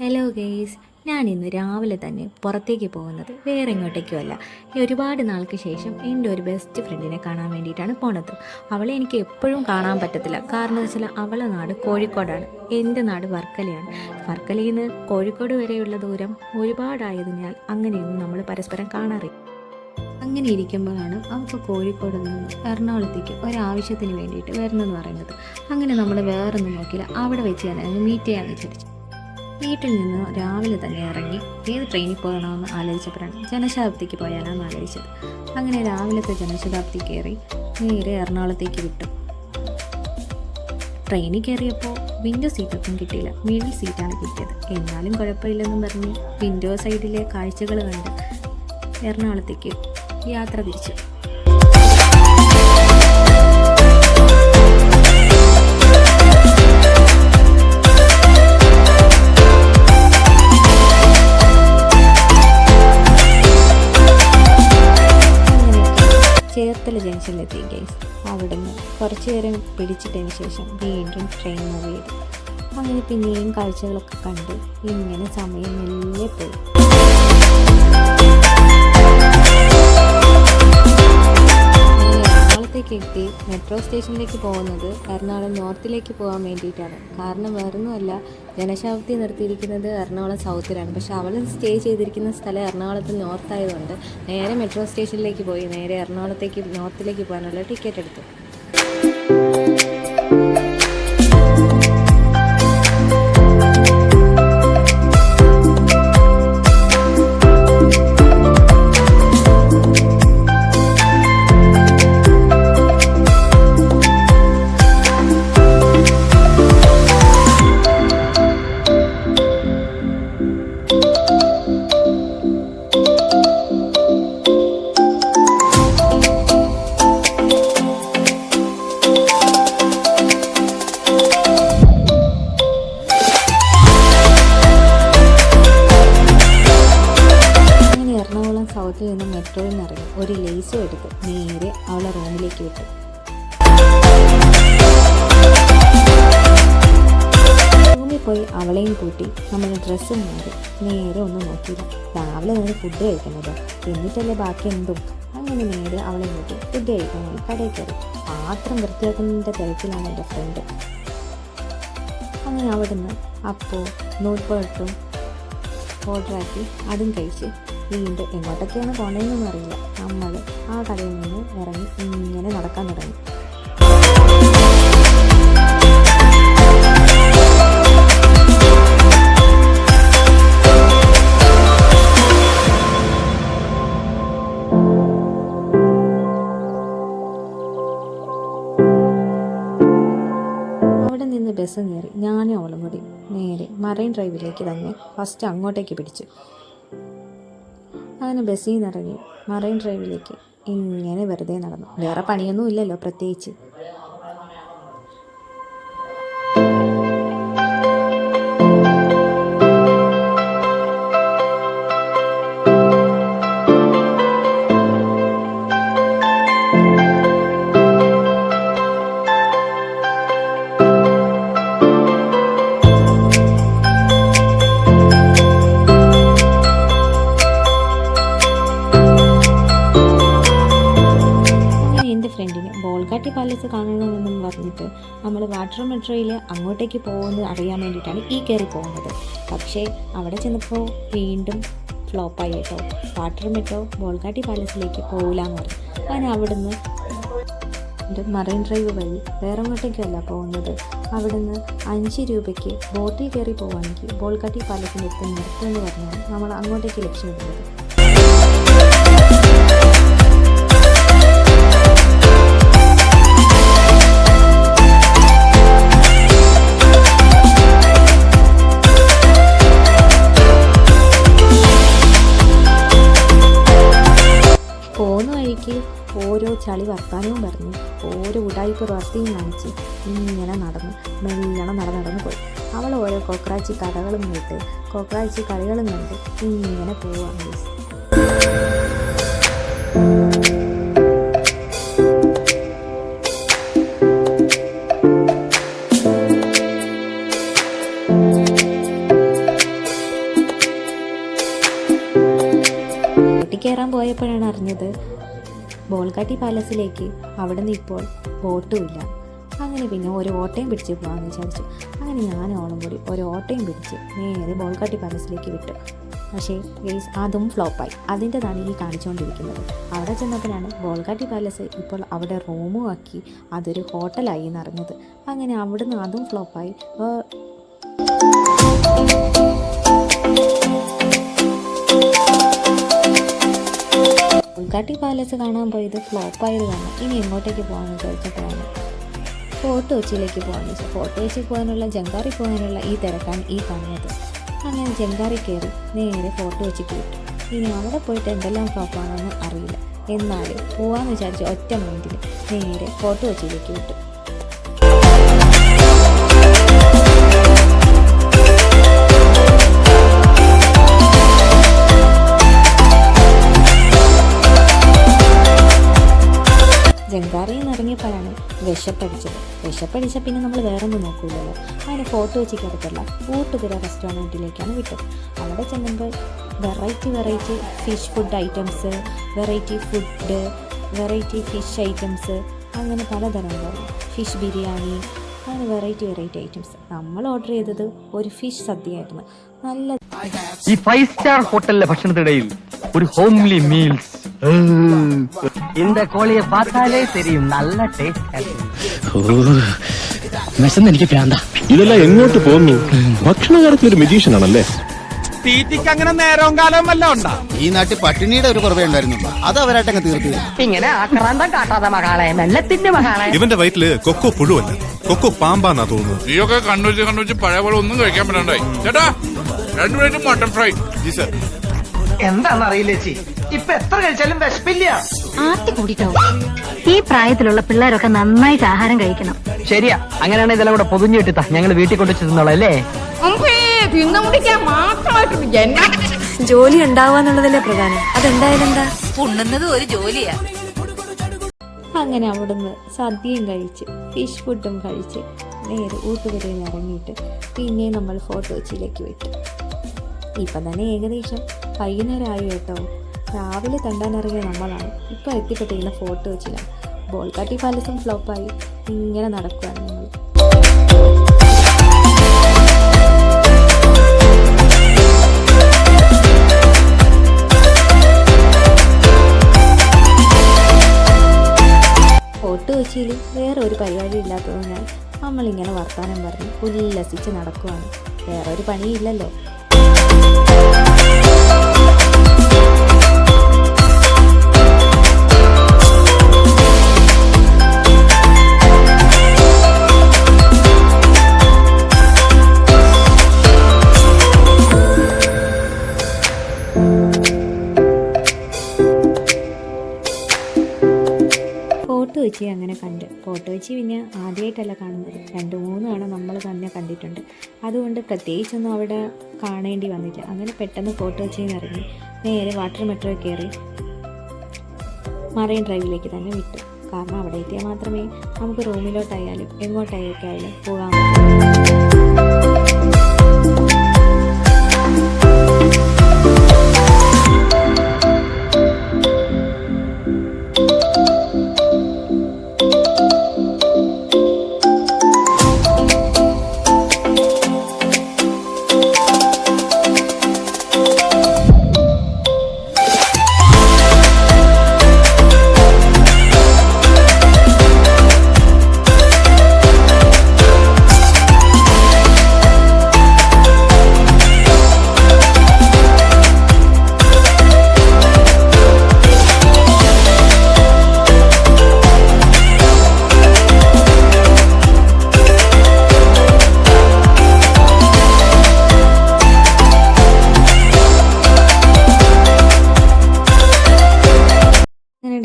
Hello guys, ഞാനിന്ന് രാവിലെ തന്നെ പുറത്തേക്ക് പോകുന്നത് വേറെ എങ്ങോട്ടേക്കുമല്ല. ഒരുപാട് നാൾക്ക് ശേഷം എൻ്റെ ഒരു ബെസ്റ്റ് ഫ്രണ്ടിനെ കാണാൻ വേണ്ടിയിട്ടാണ് പോണത്. അവളെ എനിക്ക് എപ്പോഴും കാണാൻ പറ്റത്തില്ല. കാരണം എന്ന് വെച്ചാൽ അവളെ നാട് കോഴിക്കോടാണ്, എൻ്റെ നാട് വർക്കലയാണ്. വർക്കലയിൽ നിന്ന് കോഴിക്കോട് വരെയുള്ള ദൂരം ഒരുപാടായതിനാൽ അങ്ങനെയൊന്നും നമ്മൾ പരസ്പരം കാണാറില്ല. അങ്ങനെ ഇരിക്കുമ്പോഴാണ് അവൾക്ക് കോഴിക്കോട് നിന്ന് എറണാകുളത്തേക്ക് ഒരാവശ്യത്തിന് വേണ്ടിയിട്ട് വരുന്നതെന്ന് പറയുന്നത്. അങ്ങനെ നമ്മൾ വേറൊന്നും നോക്കിയില്ല, അവിടെ വെച്ച് തന്നെ മീറ്റ് ചെയ്യാൻ വിചാരിച്ചു. വീട്ടിൽ നിന്ന് രാവിലെ തന്നെ ഇറങ്ങി ഏത് ട്രെയിനിൽ പോകണമെന്ന് ആലോചിച്ചപ്പോഴാണ് ജനശതാബ്ദിക്ക് പോയാലാണ് ആലോചിച്ചത്. അങ്ങനെ രാവിലത്തെ ജനശതാബ്ദി കയറി നേരെ എറണാകുളത്തേക്ക് വിട്ടു. ട്രെയിനിൽ കയറിയപ്പോൾ വിൻഡോ സീറ്റൊന്നും കിട്ടിയില്ല, മിഡിൽ സീറ്റാണ് കിട്ടിയത്. എന്നാലും കുഴപ്പമില്ലെന്നും പറഞ്ഞ് വിൻഡോ സൈഡിലെ കാഴ്ചകൾ കണ്ട് എറണാകുളത്തേക്ക് യാത്ര തിരിച്ചു. ചേർത്തല ജംഗ്ഷനിലെത്തി ഗൈസ്. അവിടുന്ന് കുറച്ച് നേരം പിടിച്ചിട്ടതിന് ശേഷം വീണ്ടും ട്രെയിൻ മൂവ് ചെയ്തു. അങ്ങനെ പിന്നെയും കാഴ്ചകളൊക്കെ കണ്ട് ഇങ്ങനെ സമയം മെല്ലെ പോയി. എറണാകുളത്തേക്ക് എത്തി മെട്രോ സ്റ്റേഷനിലേക്ക് പോകുന്നത് എറണാകുളം നോർത്തിലേക്ക് പോകാൻ വേണ്ടിയിട്ടാണ്. കാരണം വേറൊന്നുമല്ല, ജനശതാബ്ദി നിർത്തിയിരിക്കുന്നത് എറണാകുളം സൗത്തിലാണ്. പക്ഷെ അവൾ സ്റ്റേ ചെയ്തിരിക്കുന്ന സ്ഥലം എറണാകുളത്ത് നോർത്ത് ആയതുകൊണ്ട് നേരെ മെട്രോ സ്റ്റേഷനിലേക്ക് പോയി നേരെ എറണാകുളത്തേക്ക് നോർത്തിലേക്ക് പോകാനുള്ള ടിക്കറ്റ് എടുത്തു. സൗത്തിൽ നിന്ന് മെട്രോയിൽ നിന്ന് ഇറങ്ങി ഒരു ലേസും എടുത്ത് നേരെ അവളെ റൂമിലേക്ക് വിട്ടു. റൂമിൽ പോയി അവളെയും കൂട്ടി നമ്മൾ ഡ്രസ്സ് മാറി നേരെ ഒന്നും നോക്കിയില്ല. രാവിലെ നിന്ന് ഫുഡ് കഴിക്കുന്നത്, എന്നിട്ടല്ലേ ബാക്കി എന്തും. അങ്ങനെ നേരെ അവളെ കൂട്ടി ഫുഡ് കഴിക്കാൻ വേണ്ടി കടയിൽ കയറി. പാത്രം വൃത്തിയാക്കുന്നതിൻ്റെ തിരക്കിലാണ് എൻ്റെ ഫ്രണ്ട്. അങ്ങനെ അവിടുന്ന് അപ്പോൾ നൂൽപ്പട്ടും ഓർഡറാക്കി അതും കഴിച്ച് വീണ്ടും എങ്ങോട്ടൊക്കെയാണ് പോകണമെന്നൊന്നും അറിയില്ല. നമ്മൾ ആ കടയിൽ നിന്ന് ഇറങ്ങി ഇങ്ങനെ നടക്കാൻ തുടങ്ങി. അവിടെ നിന്ന് ബസ് കയറി ഞാനും അവളും കൂടി നേരെ മറൈൻ ഡ്രൈവിലേക്ക് തന്നെ ഫസ്റ്റ് അങ്ങോട്ടേക്ക് പിടിച്ചു. അങ്ങനെ ബസ്സിൽ നിന്ന് ഇറങ്ങി മറൈൻ ഡ്രൈവിലേക്ക് ഇങ്ങനെ വെറുതെ നടന്നു. വേറെ പണിയൊന്നും ഇല്ലല്ലോ പ്രത്യേകിച്ച്. ഫ്രണ്ടിന് ബോൾഗാട്ടി പാലസ് കാണണമെന്നും പറഞ്ഞിട്ട് നമ്മൾ വാട്ടർ മെട്രോയിൽ അങ്ങോട്ടേക്ക് പോകുന്നത് അറിയാൻ വേണ്ടിയിട്ടാണ് ഈ കയറി പോകുന്നത്. പക്ഷേ അവിടെ ചെന്നപ്പോൾ വീണ്ടും ഫ്ലോപ്പായി കേട്ടോ. വാട്ടർ മെട്രോ ബോൾഗാട്ടി പാലസിലേക്ക് പോകില്ലാന്ന് പറഞ്ഞു. അങ്ങനെ അവിടുന്ന് മറൈൻ ഡ്രൈവ് വഴി വേറെ അങ്ങോട്ടേക്കല്ല പോകുന്നത്. അവിടുന്ന് 5 രൂപയ്ക്ക് ബോട്ടിൽ കയറി പോവുകയാണെങ്കിൽ ബോൾഗാട്ടി പാലസിൻ്റെ അടുത്ത് നിർത്തുമെന്ന് പറഞ്ഞാണ് നമ്മൾ അങ്ങോട്ടേക്ക് ലക്ഷ്യമിടുന്നത്. പോകുന്ന വഴിക്ക് ഓരോ ചളി വർത്താനവും പറഞ്ഞ് ഓരോ ഉടായ്പ വർത്തിയും കാണിച്ച് ഇങ്ങനെ നടന്ന് പോയി. അവൾ ഓരോ കൊക്രാച്ചി കഥകളും കേട്ട് കൊക്രാച്ചി കളികളും കണ്ട് ഇങ്ങനെ പോവുകയാണ്. ബോട്ടിൽ കയറാൻ പോയപ്പോഴാണ് അറിഞ്ഞത് ബോൾഗാട്ടി പാലസിലേക്ക് അവിടെ നിന്ന് ഇപ്പോൾ ബോട്ടും ഇല്ല. അങ്ങനെ പിന്നെ ഒരു ഓട്ടയും പിടിച്ച് പോകാമെന്ന് വിചാരിച്ചു. അങ്ങനെ ഞാനും ഓളും കൂടി ഒരു ഓട്ടയും പിടിച്ച് നേരെ ബോൾഗാട്ടി പാലസിലേക്ക് വിട്ടു. പക്ഷേ ഗെയ്സ് അതും ഫ്ലോപ്പായി. അതിൻ്റെതാണ് ഈ കാണിച്ചുകൊണ്ടിരിക്കുന്നത്. അവിടെ ചെന്നപ്പോഴാണ് ബോൾഗാട്ടി പാലസ് ഇപ്പോൾ അവിടെ റൂമും ആക്കി അതൊരു ഹോട്ടലായി എന്നറിഞ്ഞത്. അങ്ങനെ അവിടുന്ന് അതും ഫ്ലോപ്പായി. ബോൾഗാട്ടി പാലസ് കാണാൻ പോയത് ഫ്ലോപ്പായത് കാരണം ഇനി എങ്ങോട്ടേക്ക് പോകാമെന്ന് വിചാരിച്ചപ്പോഴാണ് ഫോർട്ട് കൊച്ചിയിലേക്ക് പോകാമെന്ന് വെച്ചാൽ ഫോർട്ട് കൊച്ചി പോകാനുള്ള ജങ്കാറി പോകാനുള്ള ഈ തിരക്കാണ് ഈ കാണുന്നത്. അങ്ങനെ ജങ്കാറി കയറി നേരെ ഫോർട്ട് കൊച്ചിക്ക് വിട്ടു. ഇനി അവിടെ പോയിട്ട് എന്തെല്ലാം ഫ്ലോപ്പാണെന്ന് അറിയില്ല. എന്നാലും പോകാമെന്ന് വിചാരിച്ച് ഒറ്റ മൈൻഡിൽ നേരെ ഫോർട്ട് കൊച്ചിയിലേക്ക് വിട്ടു. ജങ്കാറിയിൽ നിന്ന് ഇറങ്ങിയപ്പോഴാണ് വിശപ്പടിച്ച പിന്നെ നമ്മൾ വേറെ ഒന്നും നോക്കൂലല്ലോ. അങ്ങനെ ഫോർട്ട് കൊച്ചിക്ക് അടുത്തുള്ള ഊട്ടുപുര റെസ്റ്റോറൻറ്റിലേക്കാണ് വിട്ടത്. അവിടെ ചെല്ലുമ്പോൾ variety fish food items, variety fish items, അങ്ങനെ പലതരം ഉണ്ടാവും. ഫിഷ് ബിരിയാണി, അങ്ങനെ വെറൈറ്റി ഐറ്റംസ്. നമ്മൾ ഓർഡർ ചെയ്തത് ഒരു ഫിഷ് സദ്യയായിരുന്നു. നല്ല ഈ 5 സ്റ്റാർ ഹോട്ടലിലെ ഭക്ഷണത്തിനിടയിൽ ഒരു ഹോംലി മീൽസ്. இந்த கோழியை பார்த்தாலே தெரியும் நல்ல ടേസ്റ്റ്. എനിക്ക് പ്രാന്ത. ഇതെല്ലാം എങ്ങോട്ട് പോകുന്നു? ഭക്ഷണ കാര്യത്തിൽ ഒരു മെജീഷ്യൻ ആണല്ലേ. തീറ്റിക്ക് അങ്ങനെ നേരവും കാലവും വല്ല ഉണ്ടാ? ഈ നാട്ടിൽ പട്ടിണിയുടെ ഒരു കുറവേ ഉണ്ടായിരുന്നുള്ളൂ. അത് അവരായിട്ടങ്ങ് തീർത്തു. ഇങ്ങനെ ആക്രാന്തം കാട്ടാതെ മകളെ, മെല്ലത്തിന്റെ മകളെ. ഇവന്റെ വയറ്റില് കൊക്കോ പുഴുവല്ല, കൊക്കോ പാമ്പാന്നാ തോന്നുന്നത്. നീയൊക്കെ കണ്ണൂരിച്ച് പഴയ പോലെ ഒന്നും കഴിക്കാൻ പറ്റണ്ടായി. ചേട്ടാ 2 plate mutton fry. G sir. എന്താണെന്നറിയില്ല ചേച്ചി, ഇപ്പൊ എത്ര കഴിച്ചാലും വിശപ്പില്ല. ആർത്തി കൂടിയിട്ടാവും. ഈ പ്രായത്തിലുള്ള പിള്ളേരൊക്കെ നന്നായിട്ട് ആഹാരം കഴിക്കണം. ശരിയാ, അങ്ങനെയാണ് ഇതെല്ലാം കൂടെ പൊതിഞ്ഞു കിട്ടാ ഞങ്ങൾ വീട്ടിൽ കൊണ്ടു ചെന്നോളാം അല്ലേ. ജോലി ഉണ്ടാവാന്നുള്ളതല്ലേ പ്രധാനം. അതെന്തായാലും എന്താ ഉണ്ണുന്നത് ഒരു ജോലിയാ. അങ്ങനെ അവിടുന്ന് സദ്യയും കഴിച്ച് ഫിഷ് ഫുഡും കഴിച്ച് നേരെ ഊട്ടുപുരയിൽ നിന്ന് ഇറങ്ങിയിട്ട് പിന്നെ നമ്മൾ ഫോർട്ട് കൊച്ചിയിലേക്ക് വിട്ടു. ഇപ്പം തന്നെ ഏകദേശം വൈകുന്നേരമായി കേട്ടോ. രാവിലെ തണ്ടാനിറങ്ങിയ നമ്മളാണ് ഇപ്പോൾ എത്തിപ്പെട്ടിരിക്കുന്ന ഫോർട്ട് കൊച്ചിയിലാണ്. ബോൾഗാട്ടി പാലസും ഫ്ലോപ്പായി ഇങ്ങനെ നടക്കുകയാണ് ഞങ്ങൾ. ഫോർട്ട് കൊച്ചിയിൽ വേറെ ഒരു പരിപാടി ഇല്ലാത്തതിനാൽ നമ്മളിങ്ങനെ വർത്തമാനം പറഞ്ഞ് ഉല്ലസിച്ച് നടക്കുവാണ്. വേറെ ഒരു പണിയില്ലല്ലോ. ഫോർട്ട് കൊച്ചി അങ്ങനെ കണ്ട്. ഫോർട്ട് കൊച്ചി പിന്നെ ആദ്യമായിട്ടല്ല കാണുന്നത്, 2-3 തവണ നമ്മൾ തന്നെ കണ്ടിട്ടുണ്ട്. അതുകൊണ്ട് പ്രത്യേകിച്ചൊന്നും അവിടെ കാണേണ്ടി വന്നില്ല. അങ്ങനെ പെട്ടെന്ന് ഫോർട്ട് കൊച്ചിയിൽ നിന്ന് ഇറങ്ങി നേരെ വാട്ടർ മെട്രോ കയറി മറൈൻ ഡ്രൈവിലേക്ക് തന്നെ വിട്ടു. കാരണം അവിടെ എത്തിയാൽ മാത്രമേ നമുക്ക് റൂമിലോട്ടായാലും എങ്ങോട്ടായൊക്കെ ആയാലും പോകാൻ പറ്റൂ.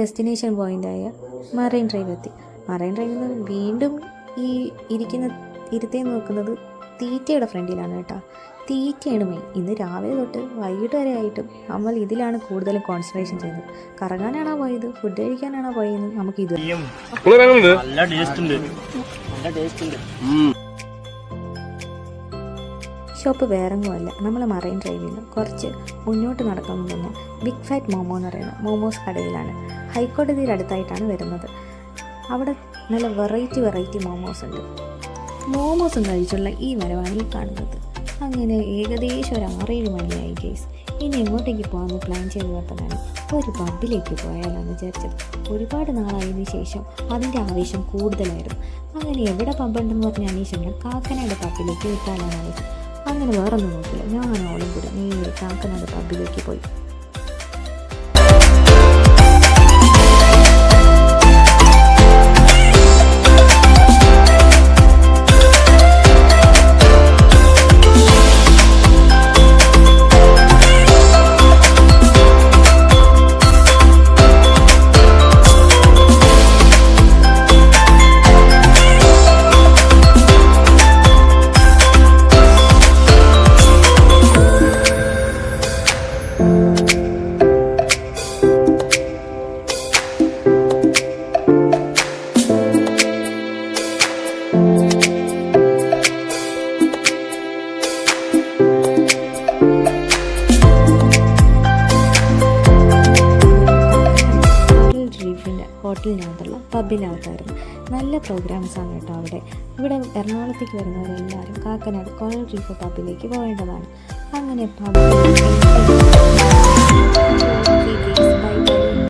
ഡെസ്റ്റിനേഷൻ പോയിൻ്റായ മറൈൻ ഡ്രൈവ് എത്തി. മറൈൻ ഡ്രൈവിൽ നിന്ന് വീണ്ടും ഈ ഇരുത്തേ നോക്കുന്നത് തീറ്റയുടെ ഫ്രണ്ടിലാണ് കേട്ടോ. തീറ്റയാണ് മെയിൻ. ഇന്ന് രാവിലെ തൊട്ട് വൈകിട്ട് വരെ ആയിട്ടും നമ്മൾ ഇതിലാണ് കൂടുതലും കോൺസെൻട്രേഷൻ ചെയ്യുന്നത്. കറങ്ങാനാണോ പോയത്, ഫുഡ് കഴിക്കാനാണോ പോയെന്ന് നമുക്ക് ഇത് ഷോപ്പ് വേറെങ്ങുമല്ല, നമ്മൾ മറൈൻ ഡ്രൈവിൽ നിന്ന് കുറച്ച് മുന്നോട്ട് നടക്കുമ്പോൾ തന്നെ ബിഗ് ഫാറ്റ് മോമോ എന്ന് പറയുന്ന മോമോസ് കടയിലാണ്. ഹൈക്കോടതിയുടെ അടുത്തായിട്ടാണ് വരുന്നത്. അവിടെ നല്ല വെറൈറ്റി മോമോസ് ഉണ്ട്. മോമോസും കഴിച്ചുള്ള ഈ വരവാണ് ഈ കാണുന്നത്. അങ്ങനെ ഏകദേശം ഒരു 6-7 മണിയായി ഗൈസ്. ഇനി എങ്ങോട്ടേക്ക് പോകാമെന്ന് പ്ലാൻ ചെയ്തപ്പോഴാണ് ഒരു പബ്ബിലേക്ക് പോയാലാന്ന് വിചാരിച്ചത്. ഒരുപാട് നാളായതിനു ശേഷം അതിൻ്റെ ആവേശം കൂടുതലായിരുന്നു. അങ്ങനെ എവിടെ പബ്ബുണ്ടെന്ന് പറഞ്ഞ അന്വേഷിക്കണം കാക്കനാട് പബ്ബിലേക്ക് വിട്ടാലാണ് ആവേശം. അങ്ങനെ വേറൊന്നും നോക്കില്ല, ഞാനോളും കൂടെ നേരെ കാക്കനാട് പബ്ബിലേക്ക് പോയി. ഹോട്ടലിനകത്തുള്ള പബ്ബിനകത്തായിരുന്നു. നല്ല പ്രോഗ്രാംസാണ് കേട്ടോ അവിടെ. ഇവിടെ എറണാകുളത്തേക്ക് വരുന്നവരെല്ലാവരും കാക്കനാട് കോറൽ റീഫ് പബ്ബിലേക്ക് പോകേണ്ടതാണ്. അങ്ങനെ പബ്ബിൽ